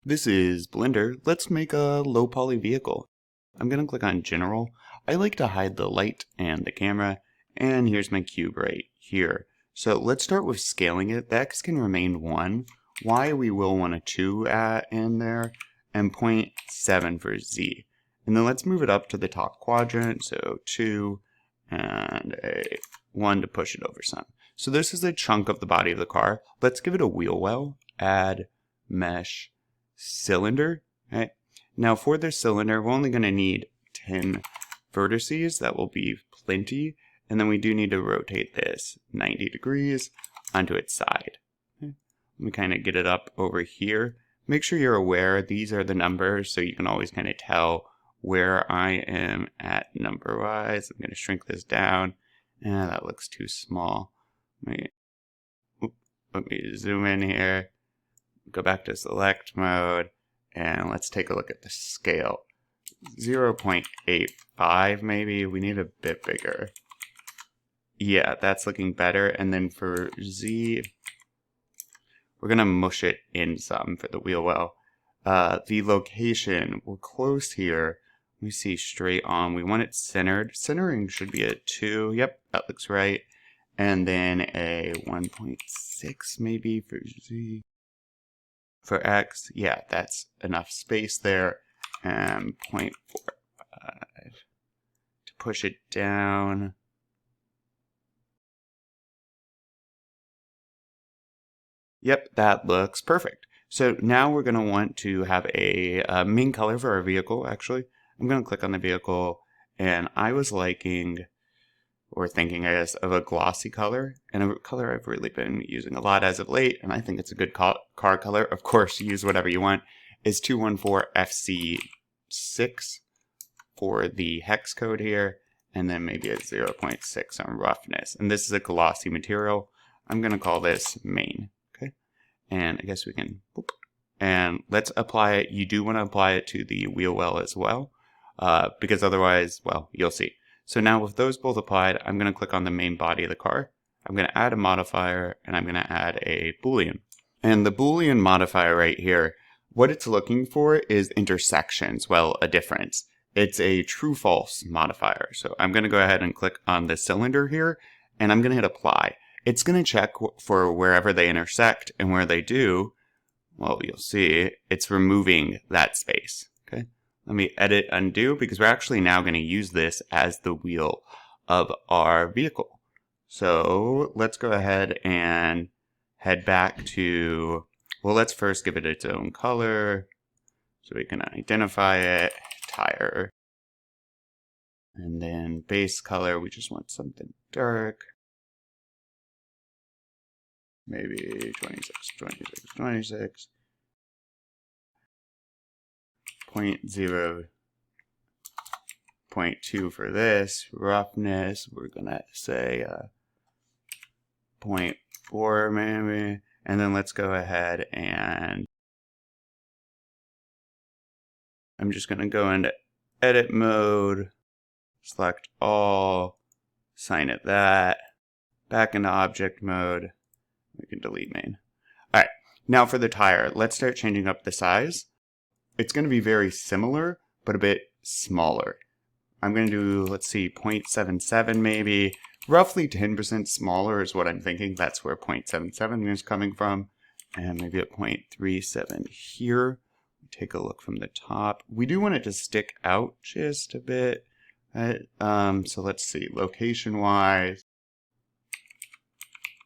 This is Blender. Let's make a low poly vehicle. I'm going to click on General. I like to hide the light and the camera, and here's my cube right here. So let's start with scaling it. The X can remain 1. Y we will want a 2 in there, and 0.7 for Z. And then let's move it up to the top quadrant, so 2 and a 1 to push it over some. So this is a chunk of the body of the car. Let's give it a wheel well, add mesh cylinder. Right? Now for this cylinder, we're only going to need 10 vertices. That will be plenty. And then we do need to rotate this 90 degrees onto its side. Okay? Let me kind of get it up over here. Make sure you're aware these are the numbers so you can always kind of tell where I am at number wise. I'm going to shrink this down. That looks too small. Let me zoom in here. Go back to select mode, and let's take a look at the scale. 0.85 maybe. We need a bit bigger. Yeah, that's looking better. And then for Z, we're going to mush it in some for the wheel well. The location, we're close here. We see straight on. We want it centered. Centering should be a 2. Yep, that looks right. And then a 1.6 maybe for Z. For X, yeah, that's enough space there. And 0.45 to push it down. Yep, that looks perfect. So now we're going to want to have a main color for our vehicle, actually. I'm going to click on the vehicle, and I was liking, or thinking, I guess, of a glossy color, and a color I've really been using a lot as of late, and I think it's a good car color. Of course, use whatever you want. Is 214FC6 for the hex code here, and then maybe a 0.6 on roughness. And this is a glossy material. I'm going to call this main. Okay, and I guess we can, whoop, and let's apply it. You do want to apply it to the wheel well as well, because otherwise, well, you'll see. So now with those both applied, I'm going to click on the main body of the car. I'm going to add a modifier, and I'm going to add a Boolean. And the Boolean modifier right here, what it's looking for is intersections, well, a difference. It's a true-false modifier. So I'm going to go ahead and click on the cylinder here, and I'm going to hit apply. It's going to check for wherever they intersect, and where they do, well, you'll see, it's removing that space. Okay. Let me edit undo, because we're actually now going to use this as the wheel of our vehicle. So let's go ahead and head back to, well, let's first give it its own color so we can identify it, tire. And then base color, we just want something dark. Maybe 26, 26, 26. 0.2 for this. Roughness, we're gonna say 0.4 maybe. And then let's go ahead and I'm just gonna go into edit mode, select all, assign it that, back into object mode. We can delete main. Alright, now for the tire, let's start changing up the size. It's going to be very similar, but a bit smaller. I'm going to do, let's see, 0.77 maybe. Roughly 10% smaller is what I'm thinking. That's where 0.77 is coming from. And maybe at 0.37 here. Take a look from the top. We do want it to stick out just a bit. Right? So let's see, location-wise.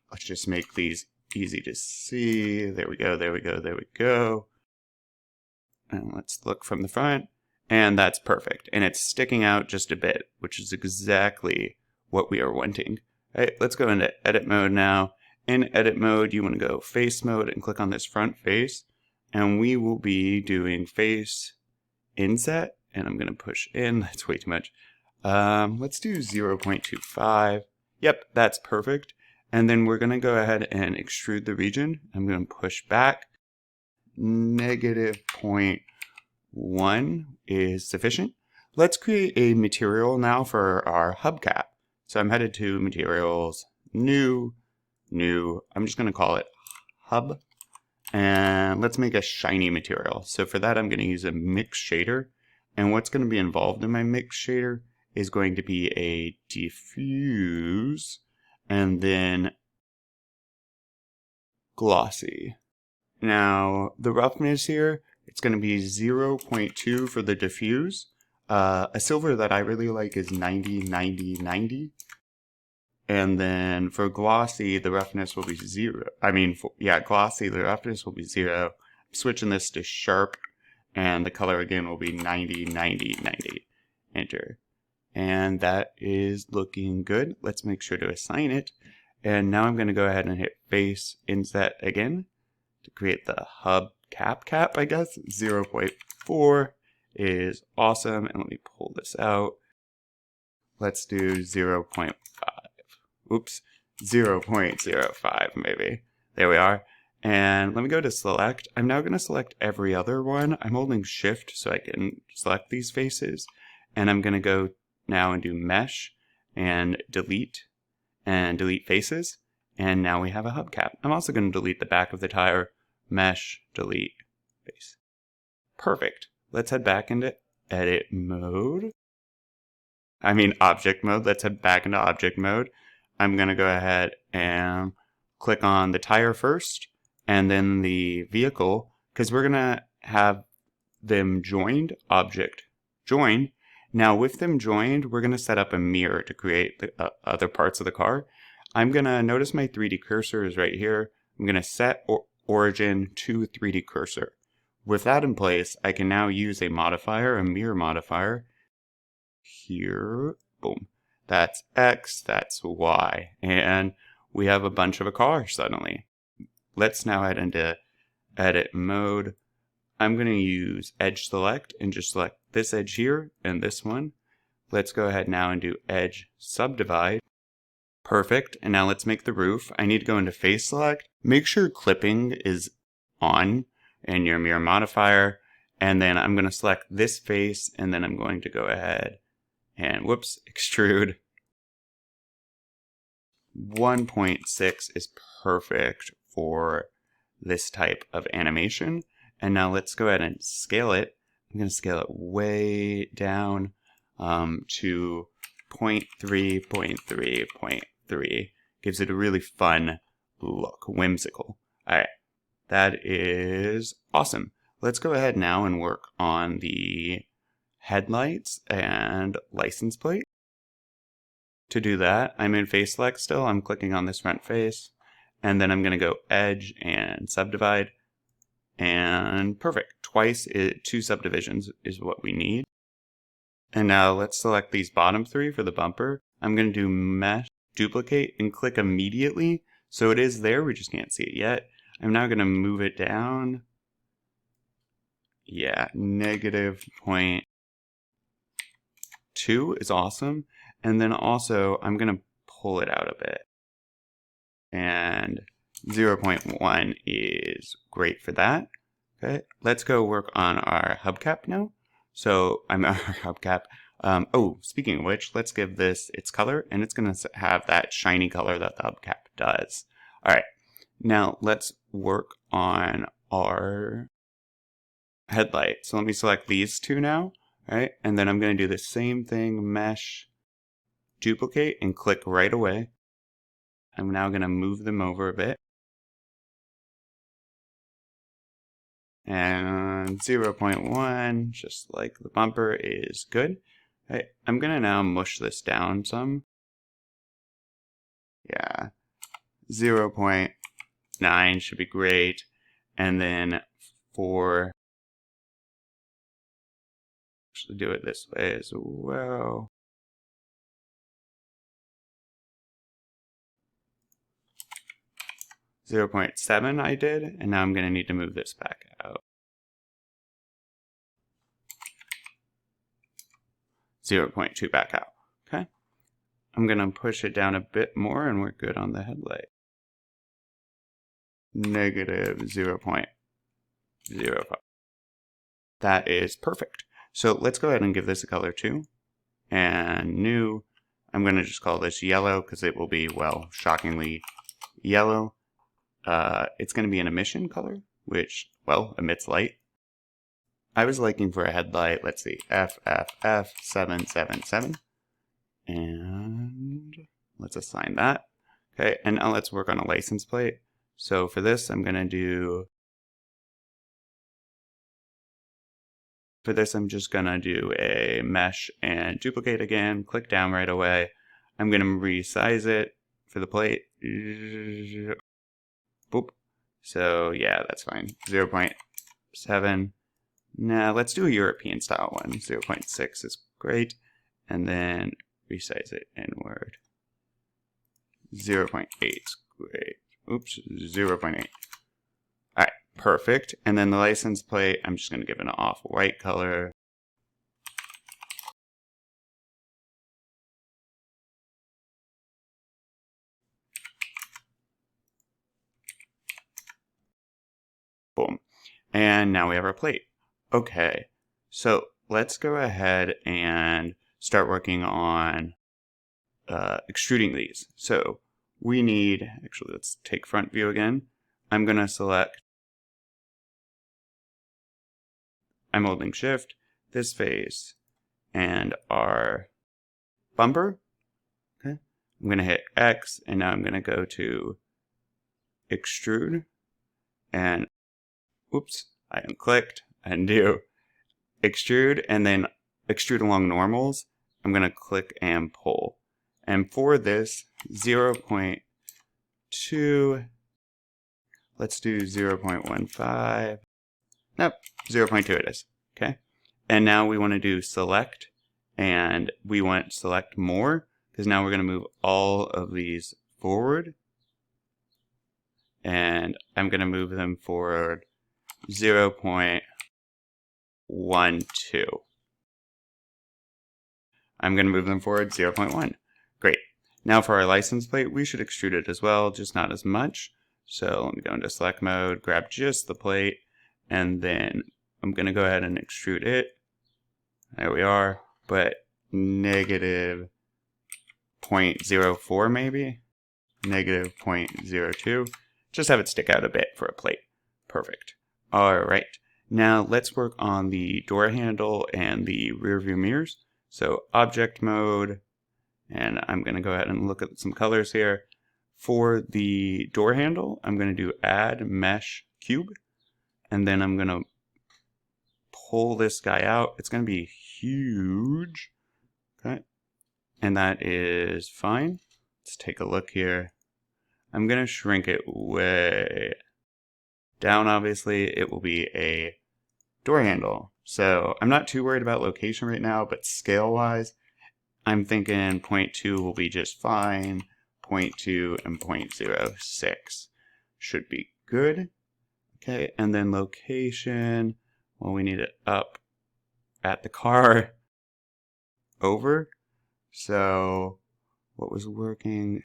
Let's just make these easy to see. There we go, there we go, there we go. And let's look from the front, and that's perfect. And it's sticking out just a bit, which is exactly what we are wanting. All right, let's go into edit mode now. In edit mode, you want to go face mode and click on this front face. And we will be doing face inset, and I'm going to push in. That's way too much. Let's do 0.25. Yep, that's perfect. And then we're going to go ahead and extrude the region. I'm going to push back. -0.1 is sufficient. Let's create a material now for our hubcap. So I'm headed to materials, new. I'm just going to call it hub. And let's make a shiny material. So for that, I'm going to use a mix shader. And what's going to be involved in my mix shader is going to be a diffuse and then glossy. Now, the roughness here, it's going to be 0.2 for the diffuse. A silver that I really like is 90, 90, 90. And then for glossy, the roughness will be 0. Glossy, the roughness will be 0. I'm switching this to sharp, and the color again will be 90, 90, 90. Enter. And that is looking good. Let's make sure to assign it. And now I'm going to go ahead and hit face inset again to create the hub cap, I guess. 0.4 is awesome. And let me pull this out. Let's do 0.5. Oops, 0.05 maybe. There we are. And let me go to select. I'm now going to select every other one. I'm holding shift so I can select these faces. And I'm going to go now and do mesh and delete faces. And now we have a hubcap. I'm also going to delete the back of the tire, mesh, delete face. Perfect. Let's head back into object mode. Let's head back into object mode. I'm going to go ahead and click on the tire first and then the vehicle, because we're going to have them joined, object joined. Now with them joined, we're going to set up a mirror to create the other parts of the car. I'm going to notice my 3D cursor is right here. I'm going to set origin to 3D cursor. With that in place, I can now use a modifier, a mirror modifier. Here, boom. That's X, that's Y, and we have a bunch of a car suddenly. Let's now head into edit mode. I'm going to use edge select and just select this edge here and this one. Let's go ahead now and do edge subdivide. Perfect, and now let's make the roof. I need to go into face select. Make sure clipping is on in your mirror modifier, and then I'm going to select this face, and then I'm going to go ahead and extrude. 1.6 is perfect for this type of animation. And now let's go ahead and scale it. I'm going to scale it way down to 0.3, 0.3, 0.3. Gives it a really fun look, whimsical. All right, that is awesome. Let's go ahead now and work on the headlights and license plate. To do that, I'm in face select still. I'm clicking on this front face, and then I'm going to go edge and subdivide. And perfect. Two subdivisions is what we need. And now let's select these bottom three for the bumper. I'm going to do mesh, duplicate, and click immediately. So it is there, we just can't see it yet. I'm now going to move it down. Yeah, -0.2 is awesome. And then also, I'm going to pull it out a bit. And 0.1 is great for that. Okay, let's go work on our hubcap now. So I'm our hubcap. Speaking of which, let's give this its color, and it's going to have that shiny color that the hubcap does. All right, now let's work on our headlight. So let me select these two now. All right, and then I'm going to do the same thing, mesh, duplicate, and click right away. I'm now going to move them over a bit. And 0.1, just like the bumper, is good. Okay, I'm going to now mush this down some. Yeah, 0.9 should be great. And then actually do it this way as well. .7 I did, and now I'm going to need to move this back out. 0.2 back out. Okay. I'm going to push it down a bit more, and we're good on the headlight. -0.05. That is perfect. So let's go ahead and give this a color too. And new, I'm going to just call this yellow because it will be, well, shockingly yellow. It's going to be an emission color, which, well, emits light. I was looking for a headlight, let's see, FFF777, and let's assign that. Okay, and now let's work on a license plate. So for this, I'm just gonna do a mesh and duplicate again, click down right away. I'm gonna resize it for the plate. Boop. So yeah, that's fine. 0.7. Now let's do a European style one. 0.6 is great. And then resize it inward. 0.8 is great. Oops, 0.8. Alright, perfect. And then the license plate, I'm just going to give it an off-white color. Boom. And now we have our plate. Okay, so let's go ahead and start working on extruding these. So we need, actually let's take front view again. I'm going to select, I'm holding shift, this face, and our bumper. Okay, I'm going to hit X, and now I'm going to go to extrude, and oops, I unclicked, undo, extrude, and then extrude along normals. I'm going to click and pull. And for this, 0.2, let's do 0.15. Nope, 0.2 it is. Okay. And now we want to do select, and we want select more, because now we're going to move all of these forward. And I'm going to move them forward 0.12. I'm going to move them forward 0.1. Great. Now for our license plate, we should extrude it as well, just not as much. So let me go into select mode, grab just the plate, and then I'm going to go ahead and extrude it. There we are, but negative 0.04 maybe, negative 0.02. Just have it stick out a bit for a plate. Perfect. All right. Now let's work on the door handle and the rear view mirrors. So object mode, and I'm going to go ahead and look at some colors here. For the door handle, I'm going to do add mesh cube, and then I'm going to pull this guy out. It's going to be huge. Okay, and that is fine. Let's take a look here. I'm going to shrink it way down. Obviously, it will be a door handle. So I'm not too worried about location right now, but scale-wise, I'm thinking 0.2 will be just fine. 0.2 and 0.06 should be good. Okay, and then location, well, we need it up at the car over. So what was working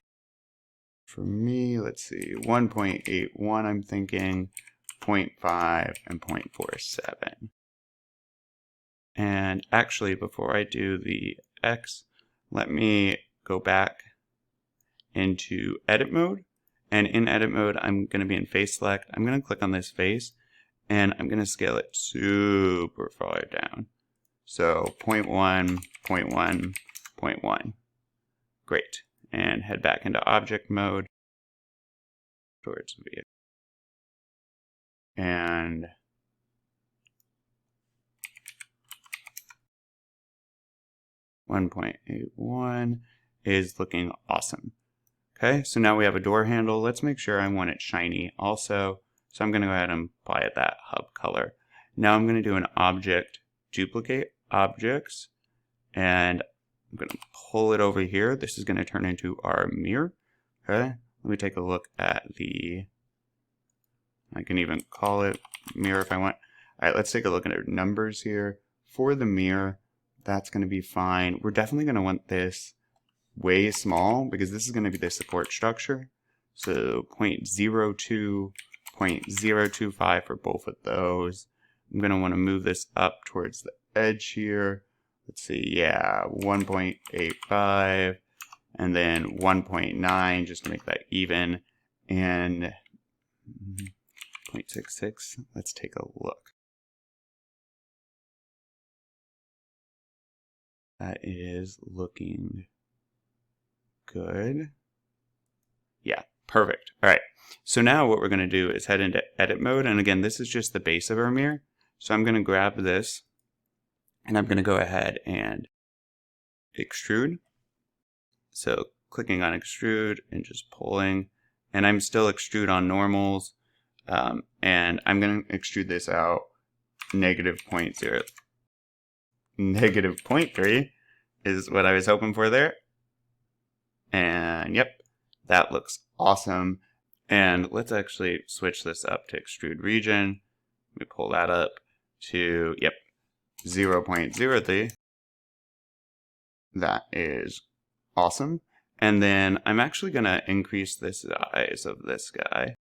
for me? Let's see, 1.81, I'm thinking 0.5 and 0.47. And actually, before I do the X, let me go back into edit mode. And in edit mode, I'm going to be in face select. I'm going to click on this face, and I'm going to scale it super far down. So 0.1, 0.1, 0.1. Great. And head back into object mode towards vehicle. And .81 is looking awesome. Okay, so now we have a door handle. Let's make sure I want it shiny also. So I'm going to go ahead and apply it that hub color. Now I'm going to do an object, duplicate objects, and I'm going to pull it over here. This is going to turn into our mirror. Okay, let me take a look at the, I can even call it mirror if I want. All right, let's take a look at our numbers here. For the mirror, that's going to be fine. We're definitely going to want this way small because this is going to be the support structure. So 0.02, 0.025 for both of those. I'm going to want to move this up towards the edge here. Let's see, yeah, 1.85 and then 1.9 just to make that even, and 0.66. Let's take a look. That is looking good. Yeah, perfect. All right. So now what we're going to do is head into edit mode. And again, this is just the base of our mirror. So I'm going to grab this and I'm going to go ahead and extrude. So clicking on extrude and just pulling, and I'm still extrude on normals. And I'm going to extrude this out -0.0. -0.3 is what I was hoping for there. And yep, that looks awesome. And let's actually switch this up to Extrude Region. We pull that up to, yep, 0.03. That is awesome. And then I'm actually going to increase the size of this guy.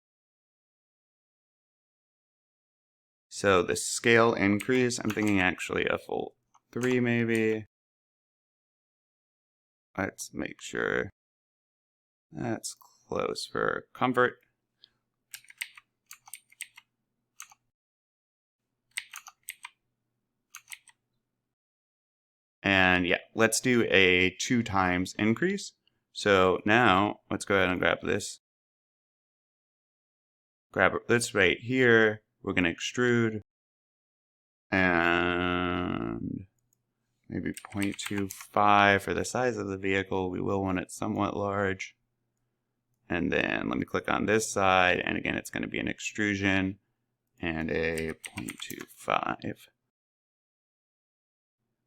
So the scale increase, I'm thinking actually a full 3 maybe. Let's make sure that's close for comfort. And yeah, let's do a 2 times increase. So now let's go ahead and grab this. Grab this right here. We're going to extrude. And maybe 0.25 for the size of the vehicle. We will want it somewhat large. And then let me click on this side. And again, it's going to be an extrusion and a 0.25.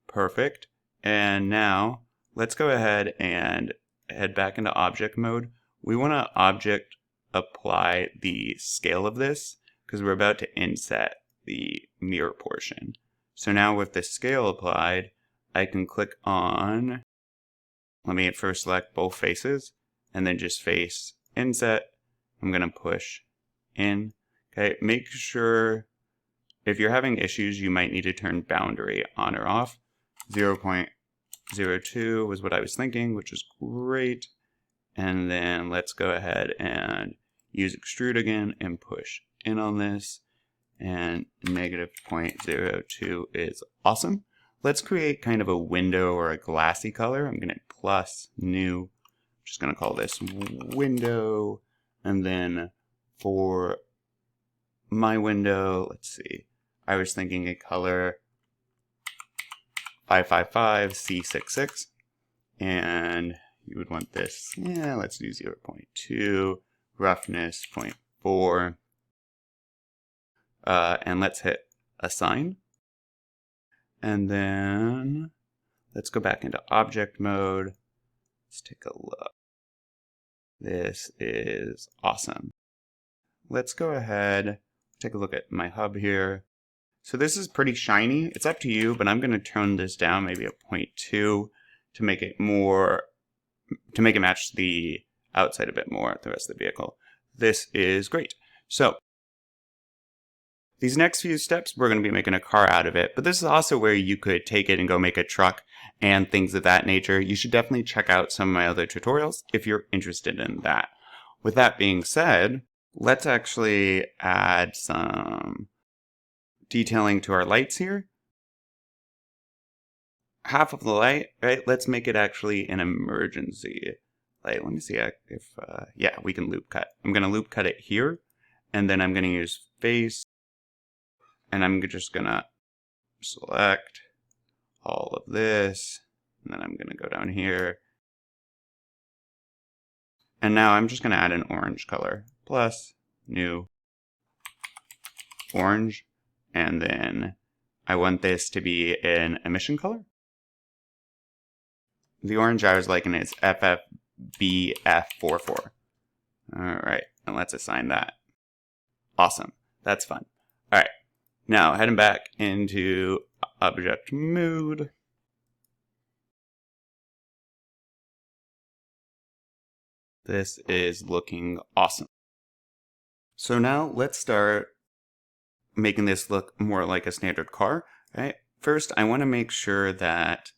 Perfect. And now let's go ahead and head back into object mode. We want to object apply the scale of this because we're about to inset the mirror portion. So now with the scale applied, I can click on, let me first select both faces and then just face inset. I'm going to push in. Okay, make sure if you're having issues, you might need to turn boundary on or off. 0.02 was what I was thinking, which is great. And then let's go ahead and use extrude again and push in on this. And -0.02 is awesome. Let's create kind of a window or a glassy color. I'm going to plus new. I'm just going to call this window. And then for my window, let's see. I was thinking a color 555 C66. And you would want this. Yeah, let's do 0.2. Roughness 0.4. And let's hit assign. And then let's go back into object mode. Let's take a look. This is awesome. Let's go ahead, take a look at my hub here. So this is pretty shiny. It's up to you, but I'm going to turn this down maybe a 0.2 to make it more, to make it match the outside a bit more, the rest of the vehicle. This is great. So these next few steps, we're going to be making a car out of it, but this is also where you could take it and go make a truck and things of that nature. You should definitely check out some of my other tutorials if you're interested in that. With that being said, let's actually add some detailing to our lights here. Half of the light, right? Let's make it actually an emergency light. Let me see if, yeah, we can loop cut. I'm going to loop cut it here, and then I'm going to use face. And I'm just going to select all of this. And then I'm going to go down here. And now I'm just going to add an orange color. Plus, new, orange. And then I want this to be an emission color. The orange I was liking is FFBF44. Alright, and let's assign that. Awesome. That's fun. Alright. Now, heading back into object mode. This is looking awesome. So now let's start making this look more like a standard car. Right? First, I want to make sure that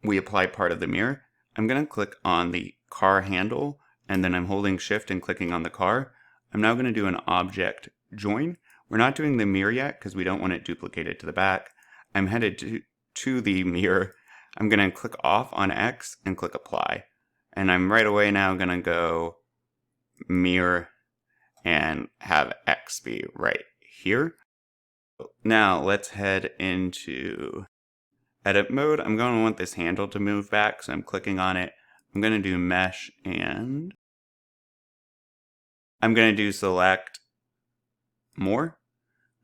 we apply part of the mirror. I'm going to click on the car handle, and then I'm holding shift and clicking on the car. I'm now going to do an object join. We're not doing the mirror yet because we don't want it duplicated to the back. I'm headed to the mirror. I'm going to click off on X and click apply. And I'm right away now going to go mirror and have X be right here. Now let's head into edit mode. I'm going to want this handle to move back, so I'm clicking on it. I'm going to do mesh and I'm going to do select more,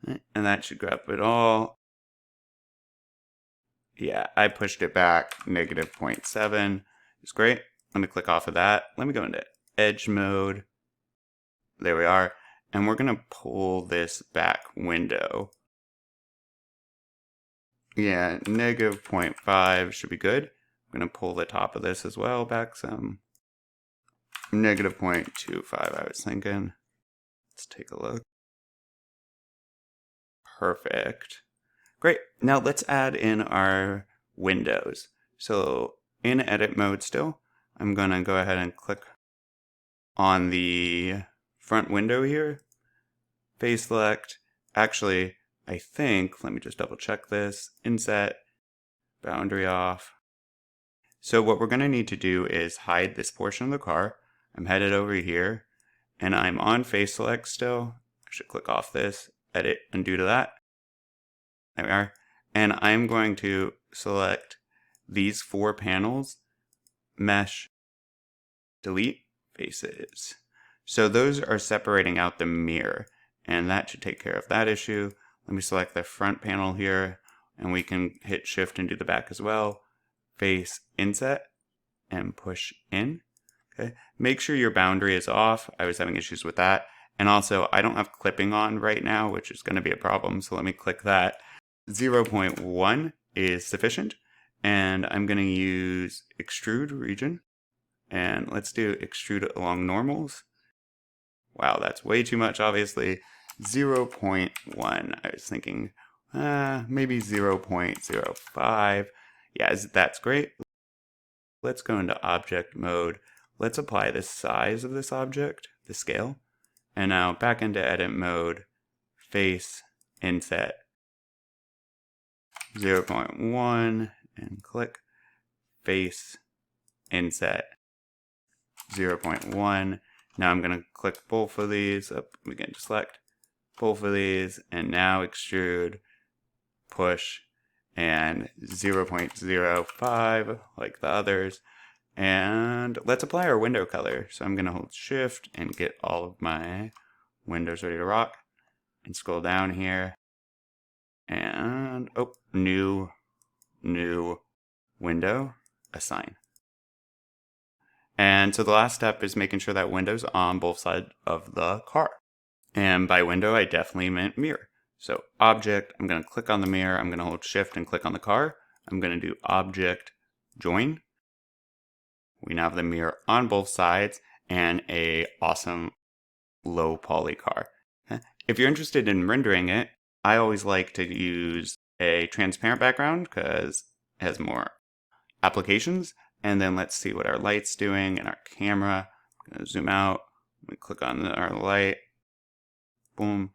and that should grab it all. Yeah, I pushed it back, negative 0.7. It's great. Let me click off of that. Let me go into edge mode. There we are. And we're going to pull this back window. Yeah, negative 0.5 should be good. I'm going to pull the top of this as well back some. Negative 0.25, I was thinking. Let's take a look. Perfect. Great. Now let's add in our windows. So in edit mode still, I'm going to go ahead and click on the front window here. Face select. Actually, I think, let me just double check this. Inset, boundary off. So what we're going to need to do is hide this portion of the car. I'm headed over here and I'm on face select still. I should click off this, edit, undo to that. There we are. And I'm going to select these 4 panels, mesh, delete, faces. So those are separating out the mirror, and that should take care of that issue. Let me select the front panel here, and we can hit shift and do the back as well. Face inset and push in. Okay. Make sure your boundary is off. I was having issues with that. And also, I don't have clipping on right now, which is going to be a problem. So let me click that. 0.1 is sufficient. And I'm going to use Extrude Region. And let's do extrude along normals. Wow, that's way too much, obviously. 0.1. I was thinking maybe 0.05. Yeah, that's great. Let's go into object mode. Let's apply the size of this object, the scale. And now back into edit mode, face, inset, 0.1, and click, face, inset, 0.1. Now I'm going to click both of these, we can select both of these, and now extrude, push, and 0.05 like the others. And let's apply our window color. So I'm going to hold shift and get all of my windows ready to rock. And scroll down here. And, new window, assign. And so the last step is making sure that window's on both sides of the car. And by window, I definitely meant mirror. So object, I'm going to click on the mirror. I'm going to hold shift and click on the car. I'm going to do object join. We now have the mirror on both sides and a awesome low poly car. If you're interested in rendering it, I always like to use a transparent background because it has more applications. And then let's see what our light's doing and our camera. I'm going to zoom out. We click on our light. Boom.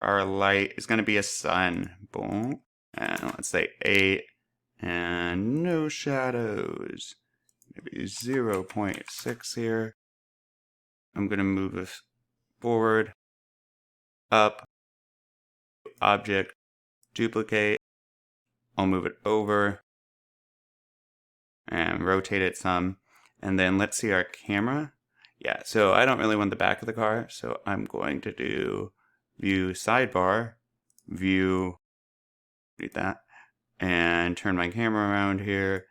Our light is going to be a sun. Boom. And let's say 8. And no shadows. Maybe 0.6 here. I'm going to move this forward, up, object, duplicate. I'll move it over and rotate it some. And then let's see our camera. Yeah, so I don't really want the back of the car, so I'm going to do view sidebar, view, do that, and turn my camera around here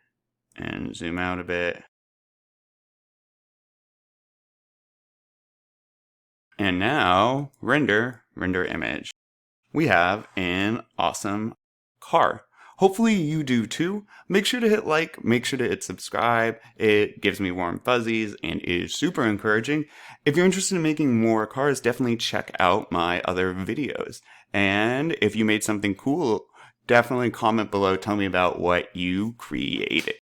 and zoom out a bit. And now, render image. We have an awesome car. Hopefully you do too. Make sure to hit like, make sure to hit subscribe. It gives me warm fuzzies and is super encouraging. If you're interested in making more cars, definitely check out my other videos. And if you made something cool, definitely comment below, tell me about what you created.